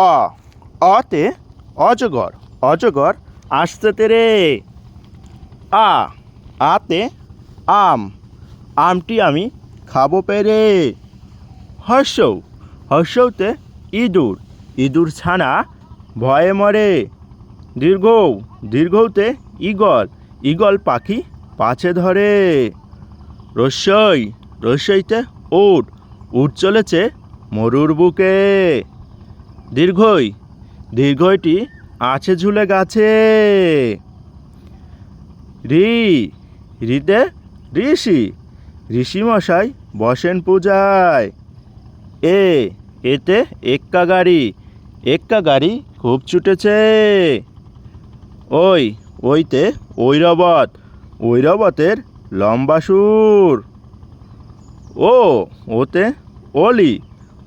অ অতে অজগর অজগর আসতে তেরে। আ আতে আম আমটি আমি খাবো পেরে। হর্ষৌ হর্ষৌতে ইঁদুর ইঁদুর ছানা ভয়ে মরে। দীর্ঘৌ দীর্ঘৌতে ঈগল ঈগল পাখি পাছে ধরে। রস্যই রস্যইতে উট উট চলেছে মরুর বুকে। দীর্ঘই দীর্ঘইটি আছে ঝুলে গাছে। ঋ ঋতে ঋষি ঋষি মশাই বসেন পূজায়। এতে এক্কা গাড়ি খুব ছুটেছে। ওইতে ঐরাবত ঐরাবতের লম্বা সুর। ওতে অলি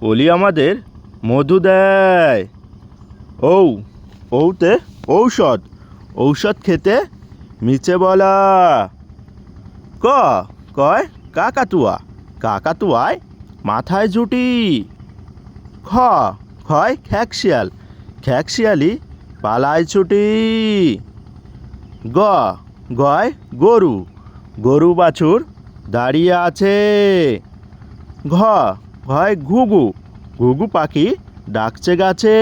অলি আমাদের মধু দেয়। ঔতে ঔষধ ঔষধ খেতে মিছে বলা। কয় কাকাতুয়া কাকাতুয়ায় মাথায় ঝুঁটি। খয় খ্যাকশিয়াল খ্যাকশিয়ালি পালায় ছুটি। গয় গরু গরু বাছুর দাঁড়িয়ে আছে। ঘয় ঘুঘু ঘুঘু পাখি ডাকছে গাছে।